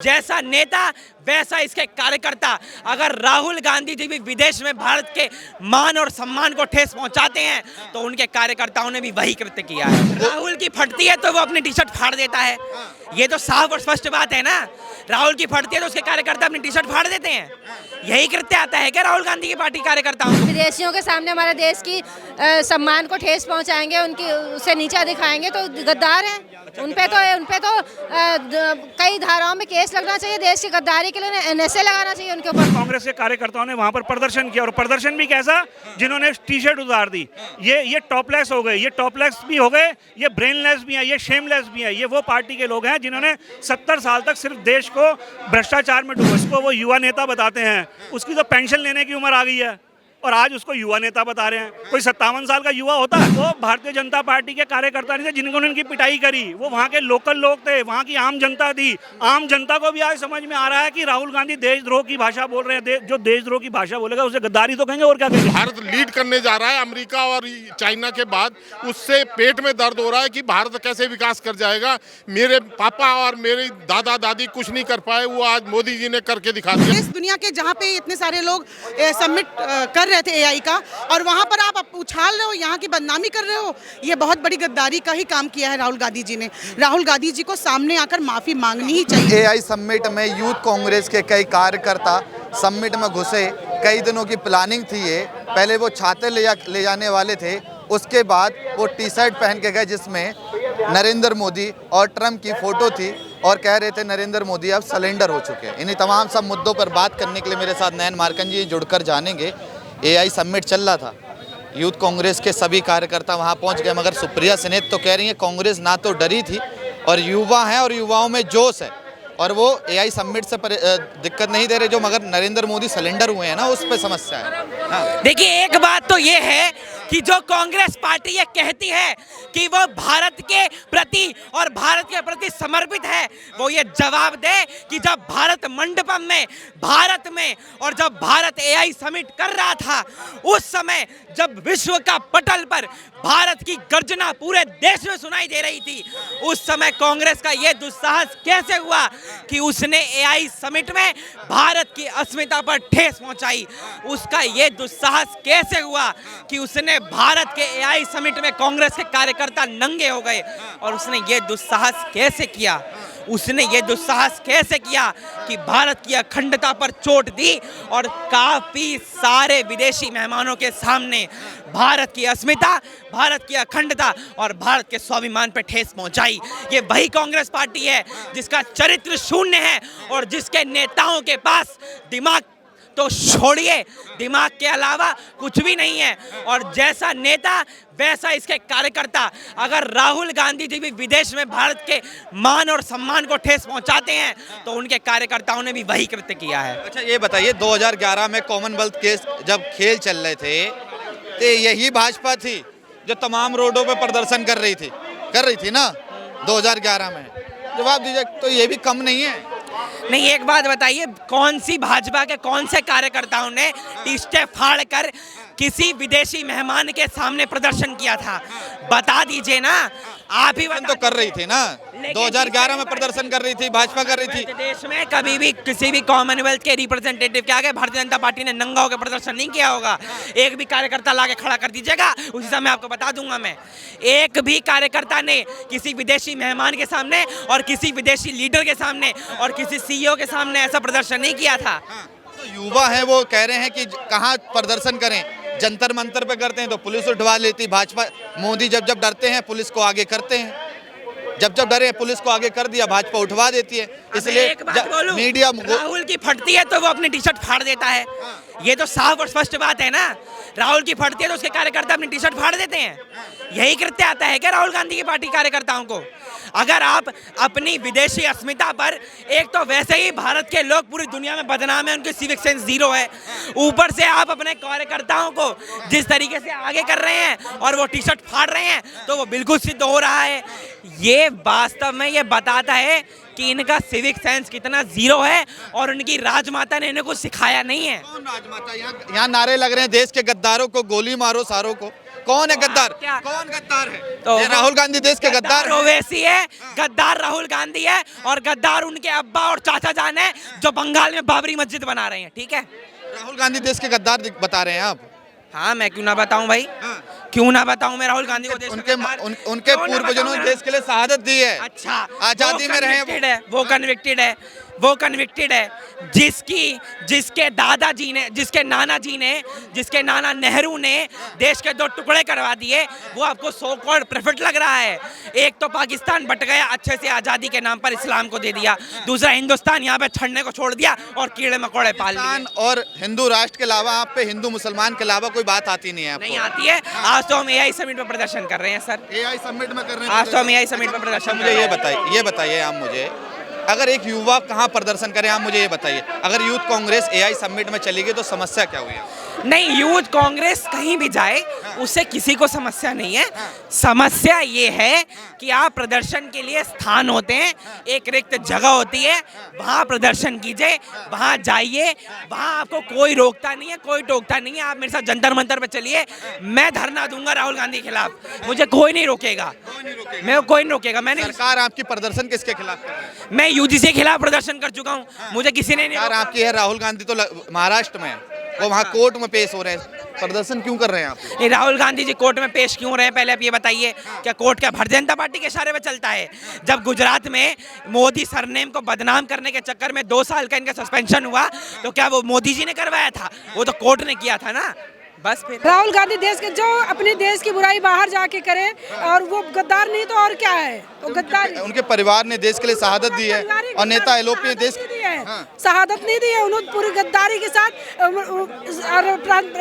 जैसा नेता वैसा इसके कार्यकर्ता। अगर राहुल गांधी जी भी विदेश में भारत के मान और सम्मान को ठेस पहुंचाते हैं तो उनके कार्यकर्ताओं ने भी वही कृत्य किया है। राहुल की फटती है तो वो अपनी टी शर्ट फाड़ देता है, ये तो साफ और स्पष्ट बात है ना। राहुल की फटती है तो उसके कार्यकर्ता अपनी टी शर्ट फाड़ देते हैं, यही कृत्य आता है क्या राहुल गांधी की पार्टी कार्यकर्ताओं को? विदेशियों के सामने हमारे देश की सम्मान को ठेस पहुंचाएंगे, उनकी उसे नीचा दिखाएंगे तो गद्दार हैं। उन पे तो कई धाराओं में केस लगना चाहिए, देश की गद्दारी के लिए एनएसए लगाना चाहिए उनके ऊपर। कांग्रेस के कार्यकर्ताओं ने वहां पर प्रदर्शन किया और प्रदर्शन भी कैसा, जिन्होंने टी शर्ट उतार दी। ये टॉपलेस हो गए, ये टॉपलेस भी हो गए, ये ब्रेनलेस भी हैं, ये शेमलेस भी हैं। ये वो पार्टी के लोग हैं जिन्होंने 70 साल तक सिर्फ देश को भ्रष्टाचार में डूबा। इसको वो युवा नेता बताते हैं, उसकी तो पेंशन लेने की उम्र आ गई है और आज उसको युवा नेता बता रहे हैं। कोई 57 साल का युवा होता है? वो भारतीय जनता पार्टी के कार्यकर्ता नहीं थे जिन्होंने उनकी पिटाई करी, वो वहाँ के लोकल लोग थे, वहाँ की आम जनता थी। आम जनता को भी आज समझ में आ रहा है कि राहुल गांधी देशद्रोह की भाषा बोल रहे हैं। जो देशद्रोह की भाषा बोलेगा उसे गद्दारी तो कहेंगे, और क्या कहेंगे। भारत लीड करने जा रहा है अमेरिका और चाइना के बाद, उससे पेट में दर्द हो रहा है कि भारत कैसे विकास कर जाएगा। मेरे पापा और मेरे दादा दादी कुछ नहीं कर पाए, वो आज मोदी जी ने करके दिखा दिया। इस दुनिया के जहाँ पे इतने सारे लोग सबमिट कर रहे थे एआई का, और वहाँ पर आप उछाल रहे हो, यहाँ की बदनामी कर रहे हो, ये बहुत बड़ी गद्दारी का ही काम किया है राहुल गांधी जी ने। राहुल गांधी जी को सामने आकर माफी मांगनी ही चाहिए। एआई समिट में यूथ कांग्रेस के कई कार्यकर्ता समिट में घुसे, कई दिनों की प्लानिंग थी ये। पहले वो छाते ले जाने वाले थे, उसके बाद वो टी शर्ट पहन के गए जिसमें नरेंद्र मोदी और ट्रम्प की फोटो थी और कह रहे थे नरेंद्र मोदी अब सरेंडर हो चुके हैं। इन्हीं तमाम सब मुद्दों पर बात करने के लिए मेरे साथ नयन मार्कंड जी जुड़कर जानेंगे। एआई समिट चल रहा था, यूथ कांग्रेस के सभी कार्यकर्ता वहां पहुंच गए, मगर सुप्रिया सिनेत तो कह रही है कांग्रेस ना तो डरी थी और युवा हैं और युवाओं में जोश है और वो एआई समिट से दिक्कत नहीं दे रहे। जो मगर नरेंद्र मोदी सरेंडर हुए हैं ना, उस पर समस्या है। हाँ। देखिए, एक बात तो ये है कि जो कांग्रेस पार्टी ये कहती है कि वो भारत के प्रति और भारत के प्रति समर्पित है, वो ये जवाब दे कि जब भारत मंडपम में भारत में और जब भारत एआई समिट कर रहा था, उस समय जब विश्व का पटल पर भारत की गर्जना पूरे देश में सुनाई दे रही थी, उस समय कांग्रेस का ये दुस्साहस कैसे हुआ कि उसने एआई समिट में भारत की अस्मिता पर ठेस पहुंचाई। उसका ये दुस्साहस कैसे हुआ कि उसने भारत के एआई समिट में कांग्रेस के कार्यकर्ता नंगे हो गए, और उसने ये दुस्साहस कैसे किया, उसने ये दुस्साहस कैसे किया कि भारत की अखंडता पर चोट दी और काफी सारे विदेशी मेहमानों के सामने भारत की अस्मिता, भारत की अखंडता और भारत के स्वाभिमान पर ठेस पहुंचाई। ये वही कांग्रेस पार्टी है जिसका चरित्र शून्य है और जिसके नेताओं के पास दिमाग तो छोड़िए, दिमाग के अलावा कुछ भी नहीं है। और जैसा नेता वैसा इसके कार्यकर्ता। अगर राहुल गांधी जी भी विदेश में भारत के मान और सम्मान को ठेस पहुंचाते हैं तो उनके कार्यकर्ताओं ने भी वही कृत्य किया है। अच्छा, ये बताइए 2011 में कॉमनवेल्थ के जब खेल चल रहे थे तो यही भाजपा थी जो तमाम रोडों पे प्रदर्शन कर रही थी ना 2011 में। जवाब दीजिए, तो ये भी कम नहीं है? नहीं, एक बात बताइए, कौन सी भाजपा के कौन से कार्यकर्ताओं ने टी-शर्ट फाड़ कर किसी विदेशी मेहमान के सामने प्रदर्शन किया था? बता दीजिए ना। आप ही तो कर रही थी ना, 2011 में प्रदर्शन कर रही थी, भाजपा कर रही थी। देश में कभी भी किसी भी कॉमनवेल्थ के रिप्रेजेंटेटिव के आगे भारतीय जनता पार्टी ने नंगा होकर प्रदर्शन नहीं किया होगा। एक भी कार्यकर्ता लाके खड़ा कर दीजिएगा, उसी समय आपको बता दूंगा मैं। एक भी कार्यकर्ता ने किसी विदेशी मेहमान के सामने और किसी विदेशी लीडर के सामने और किसी सीईओ के सामने ऐसा प्रदर्शन नहीं किया था। तो युवा हैं, वो कह रहे हैं कि कहाँ प्रदर्शन करें, जंतर मंतर पे करते हैं तो पुलिस उठवा लेती। भाजपा मोदी जब डरते हैं पुलिस को आगे करते हैं, जब डरे पुलिस को आगे कर दिया, भाजपा उठवा देती है। इसलिए मीडिया राहुल की फटती है तो वो अपनी टी शर्ट फाड़ देता है, ये तो साफ और स्पष्ट बात है ना। राहुल की फटती है तो उसके कार्यकर्ता अपनी टी शर्ट फाड़ देते हैं, यही कृत्य आता है क्या राहुल गांधी की पार्टी कार्यकर्ताओं को? अगर आप अपनी विदेशी अस्मिता पर, एक तो वैसे ही भारत के लोग पूरी दुनिया में बदनाम है, उनकी सिविक सेंस जीरो है, ऊपर से आप अपने कार्यकर्ताओं को जिस तरीके से आगे कर रहे हैं और वो टी शर्ट फाड़ रहे हैं, तो वो बिल्कुल सिद्ध हो रहा है। ये वास्तव में ये बताता है कि इनका सिविक सेंस कितना जीरो है और उनकी राजमाता ने इन्हें कुछ सिखाया नहीं है। कौन राजमाता? यहाँ नारे लग रहे हैं, देश के गद्दारों को गोली मारो सारों को। कौन है गद्दार? क्या? कौन गद्दार है? तो ये राहुल गांधी देश के गद्दार हैं। ओवैसी है, गद्दार राहुल गांधी है, और गद्दार उनके अब्बा और चाचा जान है जो बंगाल में बाबरी मस्जिद बना रहे हैं। ठीक है, राहुल गांधी देश के गद्दार बता रहे हैं आप? हाँ, मैं क्यों ना बताऊं भाई, क्यों ना बताऊं मैं राहुल गांधी को देश उनके का गद्दार? उनके क्यों ना पूर्वजों ने बताऊं देश के लिए शहादत दी है। अच्छा, आजादी में रहे वो। वो कन्विक्टेड है, वो कन्विक्टेड है। जिसके दादाजी ने, जिसके नाना नेहरू ने देश के 2 टुकड़े करवा दिए, वो आपको सो कॉल्ड प्रॉफिट लग रहा है। एक तो पाकिस्तान बट गया अच्छे से, आज़ादी के नाम पर इस्लाम को दे दिया। दूसरा हिंदुस्तान यहाँ पे छड़ने को छोड़ दिया और कीड़े मकोड़े पाल लिए। पाकिस्तान और हिंदू राष्ट्र के अलावा आप पे हिंदू मुसलमान के अलावा कोई बात आती नहीं है आपको? नहीं आती है। आज तो हम एआई समिट में प्रदर्शन कर रहे हैं सर, एआई समिट में कर रहे हैं? आज तो हम एआई समिट में प्रदर्शन मुझे ये बताइए आप मुझे, अगर एक युवा कहाँ प्रदर्शन करे, आप मुझे ये बताइए। अगर यूथ कांग्रेस एआई समिट में चली गई तो समस्या क्या हुई? नहीं, यूथ कांग्रेस कहीं भी जाए उससे किसी को समस्या नहीं है। समस्या ये है कि आप प्रदर्शन के लिए स्थान होते हैं, एक रिक्त जगह होती है, वहाँ प्रदर्शन कीजिए, वहाँ जाइए, वहाँ आपको कोई रोकता नहीं है, कोई टोकता नहीं है। आप मेरे साथ जंतर मंतर पे चलिए, मैं धरना दूंगा राहुल गांधी के खिलाफ, मुझे कोई नहीं रोकेगा, मैं कोई नहीं रोकेगा। मैंने सरकार आपकी प्रदर्शन किसके खिलाफ कर रही है? मैं यूजीसी के खिलाफ प्रदर्शन कर चुका हूँ, मुझे किसी ने नहीं सरकार रोका। आपकी है, राहुल गांधी तो महाराष्ट्र में है, वो वहाँ कोर्ट में पेश हो रहे हैं, प्रदर्शन क्यों कर रहे हैं आप? ये राहुल गांधी जी कोर्ट में पेश क्यों रहे हैं, पहले आप ये बताइए। क्या कोर्ट क्या भारतीय जनता पार्टी के इशारे पे चलता है? जब गुजरात में मोदी सरनेम को बदनाम करने के चक्कर में 2 साल का इनका सस्पेंशन हुआ, तो क्या वो मोदी जी ने करवाया था? वो तो कोर्ट ने किया था ना। बस फिर राहुल गांधी देश के जो अपने देश की बुराई बाहर जाके करे, और वो गद्दार नहीं तो और क्या है, वो गद्दार। उनके परिवार ने देश के लिए शहादत दी है और नेता एलओपी ने देश शहादत नहीं दी है, उन्होंने पूरी गद्दारी के साथ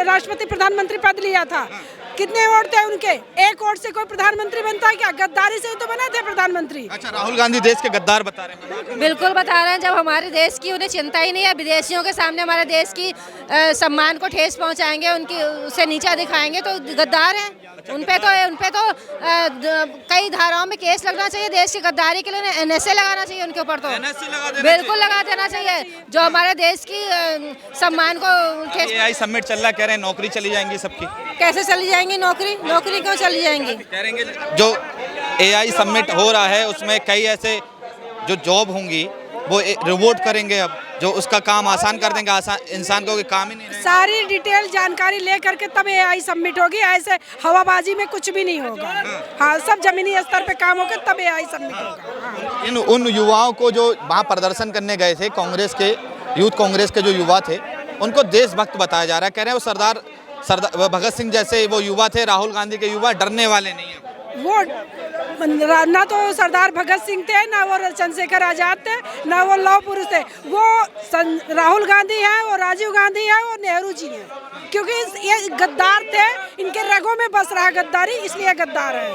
राष्ट्रपति प्रधानमंत्री पद लिया था। कितने वोट थे उनके? 1 वोट से कोई प्रधानमंत्री बनता है क्या? गद्दारी से ही तो बने थे प्रधानमंत्री। अच्छा, राहुल गांधी देश के गद्दार बता रहे हैं? बिल्कुल बता रहे हैं। जब हमारे देश की उन्हें चिंता ही नहीं है, विदेशियों के सामने हमारे देश की सम्मान को ठेस पहुंचाएंगे, उनकी उसे नीचा दिखाएंगे, तो गद्दार हैं। उन पे तो कई धाराओं में केस लगना चाहिए। देश की गद्दारी के लिए एनएसए लगाना चाहिए उनके ऊपर, तो बिल्कुल लगा देना चाहिए, जो हमारे देश की सम्मान को ठेस। एआई समिट चल रहा, कह रहे हैं नौकरी चली जाएंगी सबकी। कैसे चली जाएंगी नौकरी क्यों चली जाएंगी? जो एआई समिट हो रहा है उसमें कई ऐसे जो जॉब होंगी वो रिवोट करेंगे, अब जो उसका काम आसान कर देंगे, इंसान को काम ही नहीं रहेगा। सारी डिटेल जानकारी ले करके तब एआई सबमिट होगी, ऐसे हवाबाजी में कुछ भी नहीं होगा। हाँ, सब जमीनी स्तर पे काम होगा तब एआई सबमिट होगा। उन युवाओं को जो वहाँ प्रदर्शन करने गए थे, कांग्रेस के यूथ कांग्रेस के जो युवा थे, उनको देशभक्त बताया जा रहा है। कह रहे हैं वो सरदार भगत सिंह जैसे वो युवा थे, राहुल गांधी के युवा डरने वाले नहीं है। वो ना तो सरदार भगत सिंह थे, ना वो चंद्रशेखर आजाद थे, ना वो लौह पुरुष थे। वो राहुल गांधी है, वो राजीव गांधी है, वो नेहरू जी हैं, क्योंकि ये गद्दार थे, इनके रगों में बस रहा गद्दारी, इसलिए गद्दार है।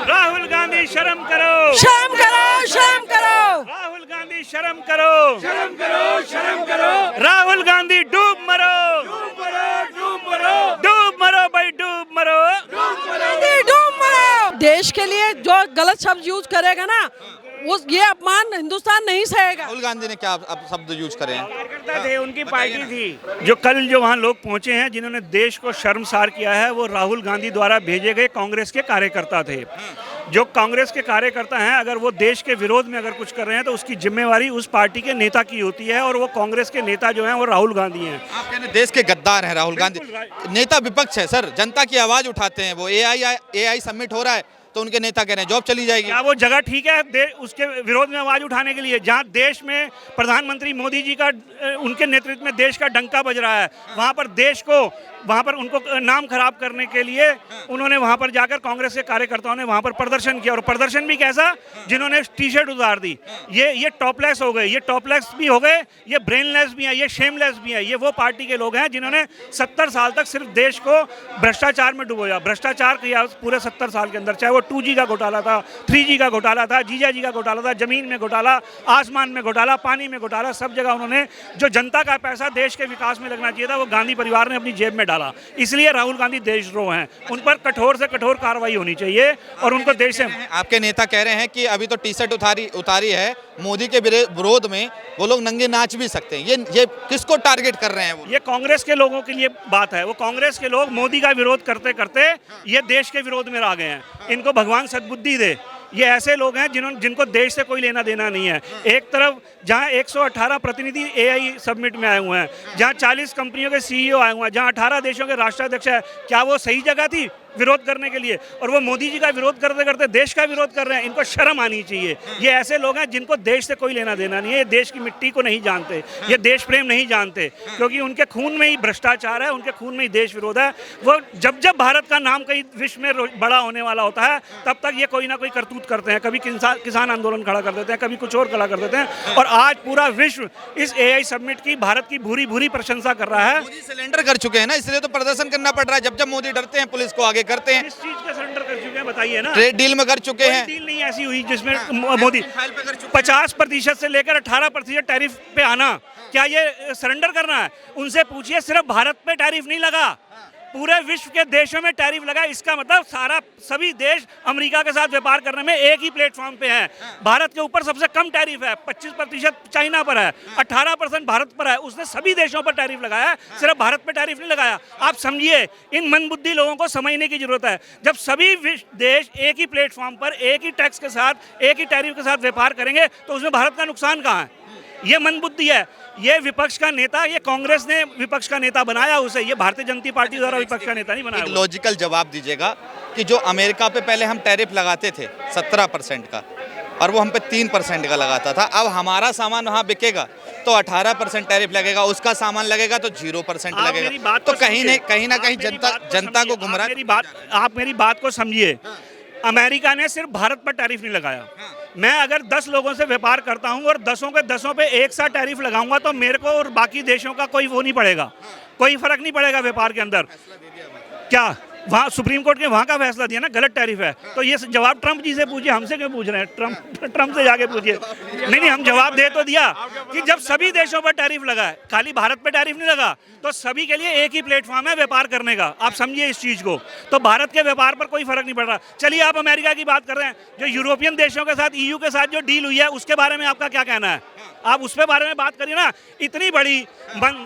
राहुल गांधी शर्म करो, शर्म करो, शर्म करो। राहुल गांधी शर्म करो, शर्म करो, शर्म करो। राहुल गांधी डूब मरो, डूब मरो, डूब मरो, डूब मरो भाई, डूब मरो, डूब मरो। देश के लिए जो गलत शब्द यूज करेगा ना, वो ये अपमान हिंदुस्तान नहीं सहेगा। राहुल गांधी ने क्या अब शब्द यूज करे हैं? कार्यकर्ता थे, उनकी पार्टी थी। जो कल जो वहाँ लोग पहुंचे हैं, जिन्होंने देश को शर्मसार किया है, वो राहुल गांधी द्वारा भेजे गए कांग्रेस के कार्यकर्ता थे। जो कांग्रेस के कार्यकर्ता हैं, अगर वो देश के विरोध में अगर कुछ कर रहे हैं तो उसकी जिम्मेवारी उस पार्टी के नेता की होती है, और वो कांग्रेस के नेता जो हैं वो राहुल गांधी हैं। आप कहते हैं देश के गद्दार हैं राहुल गांधी। नेता विपक्ष है सर, जनता की आवाज उठाते हैं। वो एआई समिट हो रहा है तो उनके नेता कह रहे हैं जॉब चली जाएगी। क्या वो जगह ठीक है उसके विरोध में आवाज उठाने के लिए? जहां देश में प्रधानमंत्री मोदी जी का, उनके नेतृत्व में देश का डंका बज रहा है, वहां पर देश को, वहां पर उनको नाम खराब करने के लिए उन्होंने वहां पर जाकर कांग्रेस के कार्यकर्ताओं ने वहां पर प्रदर्शन किया। और प्रदर्शन भी कैसा, जिन्होंने टी-शर्ट उतार दी। ये टॉपलेस हो गए, ये टॉपलेस भी हो गए, ये ब्रेनलेस भी है, ये शेमलेस भी है। ये वो पार्टी के लोग हैं जिन्होंने 70 साल तक सिर्फ देश को भ्रष्टाचार में डुबोया, भ्रष्टाचार किया पूरे 70 साल के अंदर। चाहे वो 2G का घोटाला था, 3G का घोटाला था, जीजा जी का घोटाला था, जमीन में घोटाला, आसमान में घोटाला, पानी में घोटाला, सब जगह उन्होंने जो जनता का पैसा देश के विकास में लगना चाहिए था, वो गांधी परिवार ने अपनी जेब में डाला, इसलिए राहुल गांधी देशद्रोह हैं। उन पर कठोर से कठोर कार्रवाई होनी चाहिए और उनको देश से। आपके नेता कह रहे हैं कि अभी तो टी शर्ट उतारी है मोदी के विरोध में, वो लोग नंगे नाच भी सकते हैं। ये किसको टारगेट कर रहे हैं वो? ये कांग्रेस के लोगों के लिए बात है। वो कांग्रेस के लोग मोदी का विरोध करते करते ये देश के विरोध में आ गए हैं। इनको भगवान सद्बुद्धि दे। ये ऐसे लोग हैं जिनको देश से कोई लेना देना नहीं है। एक तरफ जहां 118 प्रतिनिधि एआई समिट में आए हुए हैं, जहां 40 कंपनियों के सीईओ आए हुए हैं, जहां 18 देशों के राष्ट्राध्यक्ष है, क्या वो सही जगह थी विरोध करने के लिए? और वो मोदी जी का विरोध करते करते देश का विरोध कर रहे हैं। इनको शर्म आनी चाहिए। ये ऐसे लोग हैं जिनको देश से कोई लेना देना नहीं है। ये देश की मिट्टी को नहीं जानते, ये देश प्रेम नहीं जानते, क्योंकि उनके खून में ही भ्रष्टाचार है, उनके खून में ही देश विरोध है। वो जब भारत का नाम कहीं विश्व में बड़ा होने वाला होता है, तब तक ये कोई ना कोई करतूत करते हैं। कभी किसान आंदोलन खड़ा कर देते हैं, कभी कुछ और खड़ा कर देते हैं। और आज पूरा विश्व इस एआई समिट की भारत की भूरी भूरी प्रशंसा कर रहा है। मोदी सिलेंडर कर चुके हैं ना, इसलिए तो प्रदर्शन करना पड़ रहा है। जब मोदी डरते हैं पुलिस को आगे करते हैं। किस चीज का सरेंडर कर चुके हैं बताइए ना? ट्रेड डील में कर चुके हैं। डील नहीं ऐसी हुई जिसमें मोदी 50% से लेकर 18% टैरिफ पे आना, क्या ये सरेंडर करना है? उनसे पूछिए, सिर्फ भारत पे टैरिफ नहीं लगा, पूरे विश्व के देशों में टैरिफ लगा। इसका मतलब सभी देश अमेरिका के साथ व्यापार करने में एक ही प्लेटफॉर्म पे हैं। भारत के ऊपर सबसे कम टैरिफ है, 25% चाइना पर है, 18% भारत पर है। उसने सभी देशों पर टैरिफ लगाया है, सिर्फ भारत पे टैरिफ नहीं लगाया। आप समझिए, इन मंदबुद्धि लोगों को समझने की जरूरत है। जब सभी देश एक ही प्लेटफॉर्म पर एक ही टैक्स के साथ, एक ही टैरिफ के साथ व्यापार करेंगे, तो उसमें भारत का नुकसान कहाँ है? ये मंदबुद्धि है। ये विपक्ष का नेता, ये कांग्रेस ने विपक्ष का नेता बनाया उसे, ये भारतीय जनता पार्टी द्वारा विपक्ष का नेता नहीं बनाया। लॉजिकल जवाब दीजिएगा कि जो अमेरिका पे पहले हम टैरिफ लगाते थे 17% का, और वो हम पे 3% का लगाता था, अब हमारा सामान वहाँ बिकेगा तो 18% टैरिफ लगेगा, उसका सामान लगेगा तो 0% लगेगा। तो कहीं ना कहीं जनता को गुमराह। आप मेरी बात को समझिए। अमेरिका ने सिर्फ भारत पर टैरिफ नहीं लगाया। मैं अगर 10 लोगों से व्यापार करता हूं और 10 के 10 पे एक साथ टैरिफ लगाऊंगा, तो मेरे को और बाकी देशों का कोई वो नहीं पड़ेगा, कोई फर्क नहीं पड़ेगा व्यापार के अंदर। क्या वहाँ सुप्रीम कोर्ट के वहाँ का फैसला दिया ना, गलत टैरिफ है। तो ये जवाब ट्रंप जी से पूछिए, हमसे क्यों पूछ रहे हैं? ट्रंप से जाके पूछिए। नहीं, हम जवाब दे तो दिया कि जब सभी देशों पर टैरिफ लगा है, खाली भारत पे टैरिफ नहीं लगा, तो सभी के लिए एक ही प्लेटफॉर्म है व्यापार करने का। आप समझिए इस चीज़ को। तो भारत के व्यापार पर कोई फर्क नहीं पड़ रहा। चलिए, आप अमेरिका की बात कर रहे हैं, जो यूरोपियन देशों के साथ, EU के साथ जो डील हुई है, उसके बारे में आपका क्या कहना है? आप उस पे बारे में बात करिए ना। इतनी बड़ी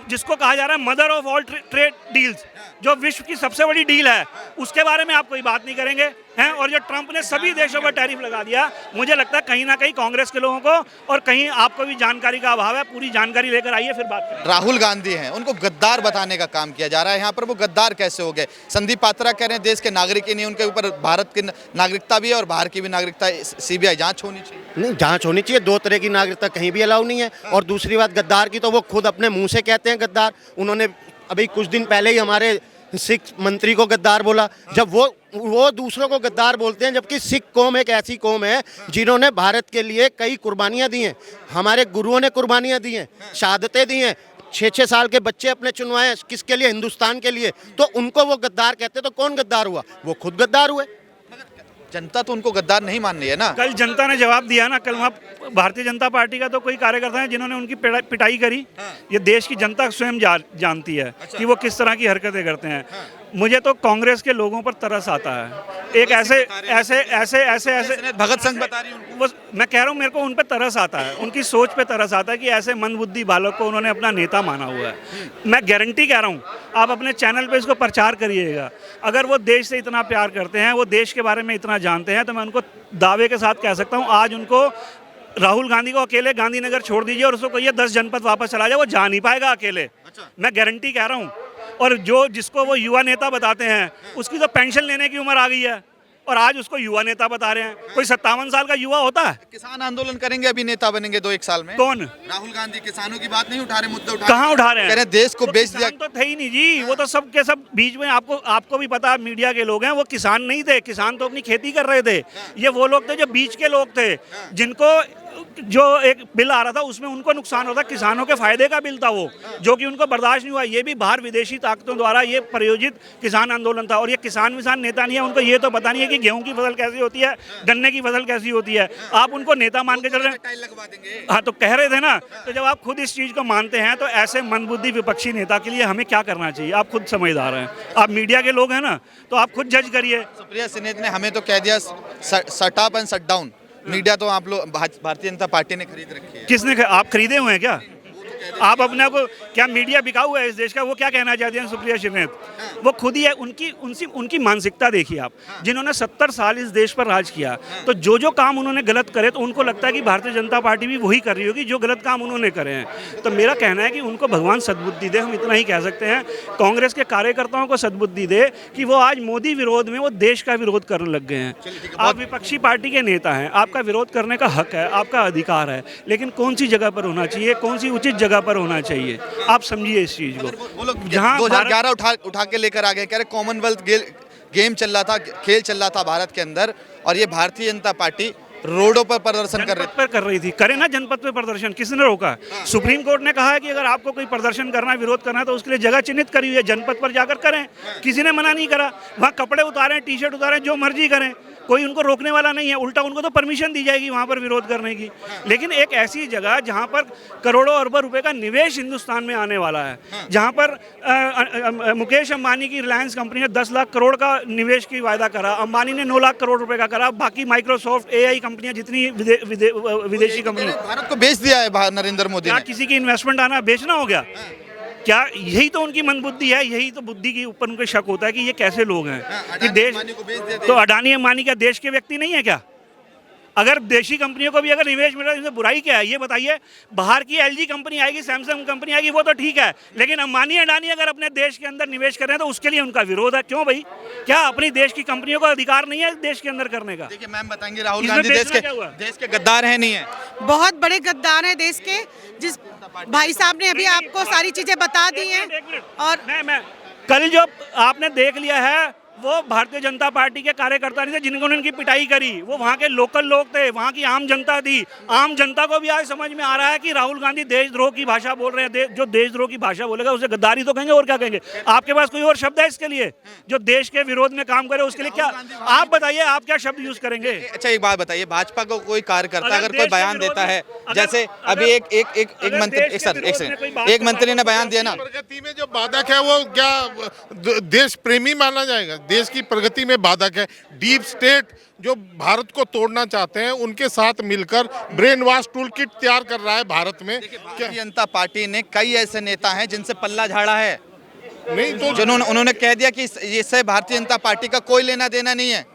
जिसको कहा जा रहा है mother of all trade deals, जो विश्व की सबसे बड़ी डील है, उसके बारे में आप कोई बात नहीं करेंगे हैं। और जो ट्रंप ने सभी देशों पर टैरिफ लगा दिया, मुझे लगता है कहीं ना कहीं कांग्रेस के लोगों को और कहीं आपको भी जानकारी का अभाव है। पूरी जानकारी लेकर आइए, फिर बात करें। राहुल गांधी हैं, उनको गद्दार बताने का काम किया जा रहा है यहाँ पर। वो गद्दार कैसे हो गए? संदीप पात्रा कह रहे हैं देश के नागरिक ही नहीं, उनके ऊपर भारत की नागरिकता भी है और बाहर की भी नागरिकता। CBI जांच होनी चाहिए। नहीं, जांच होनी चाहिए। 2 तरह की नागरिकता कहीं भी अलाउ नहीं है। और दूसरी बात गद्दार की, तो वो खुद अपने मुंह से कहते हैं गद्दार। उन्होंने अभी कुछ दिन पहले ही हमारे सिख मंत्री को गद्दार बोला। जब वो दूसरों को गद्दार बोलते हैं, जबकि सिख कौम एक ऐसी कौम है जिन्होंने भारत के लिए कई कुर्बानियां दी हैं। हमारे गुरुओं ने कुर्बानियां दी हैं, शहादतें दी हैं, 6-6 साल के बच्चे अपने चुनवाए, किसके लिए? हिंदुस्तान के लिए। तो उनको वो गद्दार कहते, तो कौन गद्दार हुआ? वो खुद गद्दार हुए। जनता तो उनको गद्दार नहीं मान रही है ना। कल जनता ने जवाब दिया ना। कल वहाँ भारतीय जनता पार्टी का तो कोई कार्यकर्ता है जिन्होंने उनकी पिटाई करी। ये देश की जनता स्वयं जानती है कि वो किस तरह की हरकतें करते हैं। मुझे तो कांग्रेस के लोगों पर तरस आता है। एक ऐसे भगत सिंह बता रही है, मैं कह रहा हूँ, मेरे को उन पे तरस आता है, उनकी सोच पे तरस आता है कि ऐसे मंदबुद्धि बालक को उन्होंने अपना नेता माना हुआ है। मैं गारंटी कह रहा हूँ, आप अपने चैनल पे इसको प्रचार करिएगा। अगर वो देश से इतना प्यार करते हैं, वो देश के बारे में इतना जानते हैं, तो मैं उनको दावे के साथ कह सकता हूँ, आज उनको राहुल गांधी को अकेले गांधीनगर छोड़ दीजिए और उसको कहिए 10 जनपद वापस चला जाए, वो जा नहीं पाएगा अकेले। मैं गारंटी कह रहा हूँ। और जिसको वो युवा नेता बताते हैं, उसकी तो पेंशन लेने की उम्र आ गई है और आज उसको युवा नेता बता रहे हैं। कोई 57 साल का युवा होता है? किसान आंदोलन करेंगे, अभी नेता बनेंगे 2-1 साल में। कौन? राहुल गांधी कसानों की बात नहीं उठा रहे, मुद्दे उठा कहाँ उठा रहे हैं? कह रहे देश को बेच दिया। तो थे ही नहीं जी, वो तो सब के सब बीच में। आपको भी पता, मीडिया के लोग हैं, वो किसान नहीं थे। किसान तो अपनी खेती कर रहे थे। ये वो लोग थे जो बीच के लोग थे, जिनको जो एक बिल आ रहा था उसमें उनको नुकसान होता, किसानों के फायदे का बिल था वो, जो कि उनको बर्दाश्त नहीं हुआ। ये भी बाहर विदेशी ताकतों द्वारा ये प्रायोजित किसान आंदोलन था। और ये किसान विसान नेता नहीं है, उनको ये तो पता नहीं है कि गेहूं की फसल कैसी होती है, गन्ने की फसल कैसी होती है। आप उनको नेता मान के चल रहे हैं। हाँ, तो कह रहे थे ना, तो जब आप खुद इस चीज़ को मानते हैं तो ऐसे मंदबुद्धि विपक्षी नेता के लिए हमें क्या करना चाहिए? आप खुद समझदार हैं, आप मीडिया के लोग हैं ना, तो आप खुद जज करिए। सुप्रिया सिनेत ने हमें तो कह दिया सट up and shut down. Media तो आप लोग भारतीय जनता पार्टी ने खरीद रखी है। किसने आप खरीदे हुए हैं क्या? आप अपने को क्या मीडिया बिकाऊ है इस देश का? वो क्या कहना चाहते हैं सुप्रिया सिनेत? वो खुद ही है। उनकी मानसिकता देखिए आप, जिन्होंने 70 साल इस देश पर राज किया, तो जो काम उन्होंने गलत करे तो उनको लगता है कि भारतीय जनता पार्टी भी वही कर रही होगी जो गलत काम उन्होंने करे हैं। तो मेरा कहना है कि उनको भगवान सद्बुद्धि दे, हम इतना ही कह सकते हैं। कांग्रेस के कार्यकर्ताओं को सद्बुद्धि दे कि वो आज मोदी विरोध में वो देश का विरोध करने लग गए हैं। आप विपक्षी पार्टी के नेता हैं, आपका विरोध करने का हक है, आपका अधिकार है, लेकिन कौन सी जगह पर होना चाहिए, कौन सी उचित जगह पर होना चाहिए, आप समझिए इस चीज को। वो लोग जहां 2011 उठा के लेकर आ गए, कह रहे कॉमनवेल्थ गेम चल रहा था, खेल चल रहा था भारत के अंदर, और ये भारतीय जनता पार्टी रोडों पर प्रदर्शन कर रही थी। करे ना जनपद पे प्रदर्शन, किसने रोका? सुप्रीम कोर्ट ने कहा है कि अगर आपको कोई प्रदर्शन करना है, विरोध करना है, तो उसके लिए जगह चिन्हित करी हुई है, जनपद पर जाकर करें। किसी ने मना नहीं करा। वहाँ कपड़े उतारें, टी शर्ट उतारें, जो मर्जी करें, कोई उनको रोकने वाला नहीं है। उल्टा उनको तो परमिशन दी जाएगी वहाँ पर विरोध करने की। लेकिन एक ऐसी जगह जहाँ पर करोड़ों अरबों रुपए का निवेश हिंदुस्तान में आने वाला है, जहाँ पर मुकेश अंबानी की रिलायंस कंपनी ने 10 लाख करोड़ का निवेश की वायदा करा, अंबानी ने 9 लाख करोड़ रुपए का करा, बाकी माइक्रोसॉफ्ट, AI कंपनियां, जितनी विदेशी कंपनी, भारत को बेच दिया है नरेंद्र मोदी ने। किसी की इन्वेस्टमेंट आना बेचना हो गया क्या? यही तो उनकी मंदबुद्धि है, यही तो बुद्धि के ऊपर उनको शक होता है कि ये कैसे लोग हैं कि देश, तो अडानी अंबानी क्या देश के व्यक्ति नहीं है क्या? अगर देशी कंपनियों को भी अगर निवेश मिल रहा है, इसमें बुराई क्या है? ये बताइए। बाहर की LG कंपनी आएगी, सैमसंग कंपनी आएगी, वो तो ठीक है, लेकिन अंबानी अडानी अगर अपने देश के अंदर निवेश कर रहे हैं तो उसके लिए उनका विरोध है। क्यों भाई? क्या अपनी देश की कंपनियों का अधिकार नहीं है देश के अंदर करने का? देखिए मैम बताएंगे, राहुल गांधी देश के गद्दार है नहीं है? बहुत बड़े गद्दार हैं देश के। जिस भाई साहब ने अभी आपको सारी चीजें बता दी हैं। और मैं कल जो आपने देख लिया है, वो भारतीय जनता पार्टी के कार्यकर्ता नहीं थे जिन्होंने उनकी पिटाई करी, वो वहाँ के लोकल लोग थे, वहाँ की आम जनता थी। आम जनता को भी आज समझ में आ रहा है कि राहुल गांधी देशद्रोह की भाषा बोल रहे हैं। जो देशद्रोह की भाषा बोलेगा उसे गद्दारी तो कहेंगे, और क्या कहेंगे? आपके पास कोई और शब्द है इसके लिए? जो देश के विरोध में काम करे उसके लिए क्या, आप बताइए, आप क्या शब्द यूज करेंगे? अच्छा एक बात बताइए, भाजपा को कोई कार्यकर्ता अगर कोई बयान देता है, जैसे अभी एक मंत्री ने बयान दिया ना, प्रगति में जो बाधक है वो क्या देश प्रेमी माना जाएगा? देश की प्रगति में बाधक है। डीप स्टेट जो भारत को तोड़ना चाहते हैं, उनके साथ मिलकर ब्रेन वॉश टूल किट तैयार कर रहा है भारत में। भारतीय जनता पार्टी ने कई ऐसे नेता हैं जिनसे पल्ला झाड़ा है, नहीं तो जिन्होंने उन्होंने कह दिया कि इससे भारतीय जनता पार्टी का कोई लेना देना नहीं है।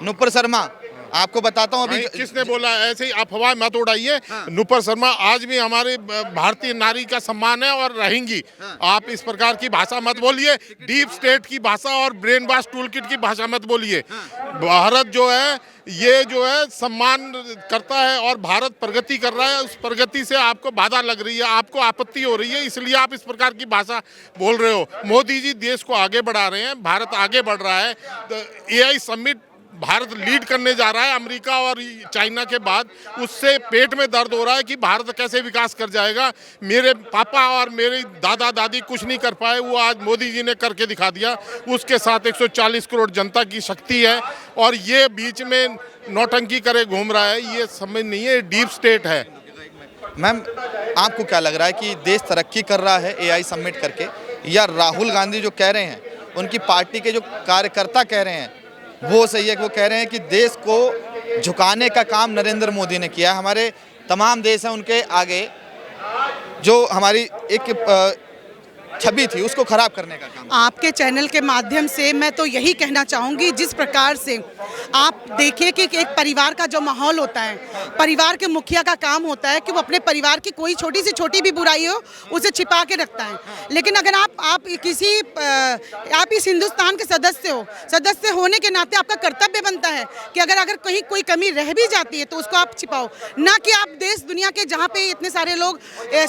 नुपुर शर्मा, आपको बताता हूँ, अभी किसने बोला? ऐसे ही अफवाह मत उड़ाइए। नुपुर शर्मा आज भी हमारे भारतीय नारी का सम्मान है और रहेंगी। आप इस प्रकार की भाषा मत बोलिए, डीप स्टेट की भाषा और ब्रेन वॉश टूल किट की भाषा मत बोलिए। भारत जो है, ये जो है सम्मान करता है और भारत प्रगति कर रहा है। उस प्रगति से आपको बाधा लग रही है, आपको आपत्ति हो रही है, इसलिए आप इस प्रकार की भाषा बोल रहे हो। मोदी जी देश को आगे बढ़ा रहे हैं, भारत आगे बढ़ रहा है। AI समिट भारत लीड करने जा रहा है अमेरिका और चाइना के बाद। उससे पेट में दर्द हो रहा है कि भारत कैसे विकास कर जाएगा। मेरे पापा और मेरे दादा दादी कुछ नहीं कर पाए, वो आज मोदी जी ने करके दिखा दिया। उसके साथ 140 करोड़ जनता की शक्ति है, और ये बीच में नौटंकी करे घूम रहा है, ये समझ नहीं है, डीप स्टेट है। मैम आपको क्या लग रहा है कि देश तरक्की कर रहा है AI समिट करके, या राहुल गांधी जो कह रहे हैं, उनकी पार्टी के जो कार्यकर्ता कह रहे हैं वो सही है? वो कह रहे हैं कि देश को झुकाने का काम नरेंद्र मोदी ने किया। हमारे तमाम देश हैं उनके आगे, जो हमारी एक छवि थी उसको खराब करने का काम। आपके चैनल के माध्यम से मैं तो यही कहना चाहूँगी, जिस प्रकार से आप देखिए कि एक परिवार का जो माहौल होता है, परिवार के मुखिया का काम होता है कि वो अपने परिवार की कोई छोटी से छोटी भी बुराई हो उसे छिपा के रखता है। लेकिन अगर आप इस हिंदुस्तान के सदस्य हो, सदस्य होने के नाते आपका कर्तव्य बनता है कि अगर कहीं कोई कमी रह भी जाती है तो उसको आप छिपाओ, ना कि आप देश दुनिया के जहाँ पे इतने सारे लोग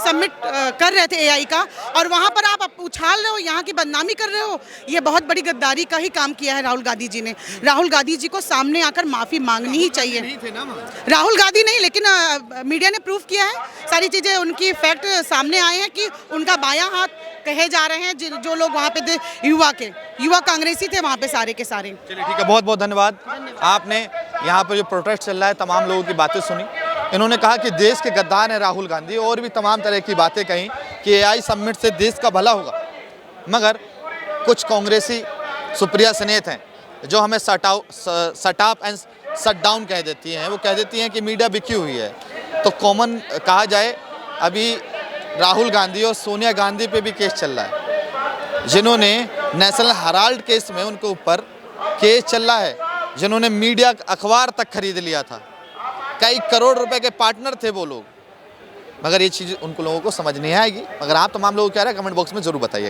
समिट कर रहे थे AI का, और वहाँ पर आप उछाल रहे हो, यहाँ की बदनामी कर रहे हो, ये बहुत बड़ी गद्दारी का ही काम किया है राहुल गांधी जी ने। राहुल गांधी जी को सामने आकर माफ़ी मांगनी ही चाहिए। राहुल गांधी नहीं, लेकिन मीडिया ने प्रूफ किया है, सारी चीज़ें उनकी फैक्ट सामने आए हैं कि उनका बायां हाथ कहे जा रहे हैं जो लोग वहाँ पे थे, युवा कांग्रेसी थे वहाँ पे सारे के सारे। चलिए ठीक है, बहुत बहुत धन्यवाद। आपने यहाँ पर जो प्रोटेस्ट चल रहा है तमाम लोगों की बातें सुनी। इन्होंने कहा कि देश के गद्दार हैं राहुल गांधी, और भी तमाम तरह की बातें कहीं कि एआई समिट से देश का भला होगा। मगर कुछ कांग्रेसी सुप्रिया सनेत हैं जो हमें सट अप एंड शट डाउन कह देती हैं। वो कह देती हैं कि मीडिया बिकी हुई है। तो कॉमन कहा जाए, अभी राहुल गांधी और सोनिया गांधी पे भी केस चल रहा है, जिन्होंने नेशनल हेराल्ड केस में उनके ऊपर केस चल रहा है, जिन्होंने मीडिया अखबार तक खरीद लिया था, कई करोड़ रुपए के पार्टनर थे वो लोग। मगर ये चीज़ उनको लोगों को समझ नहीं आएगी। मगर आप तमाम लोगों को क्या रहा है, कमेंट बॉक्स में जरूर बताइएगा।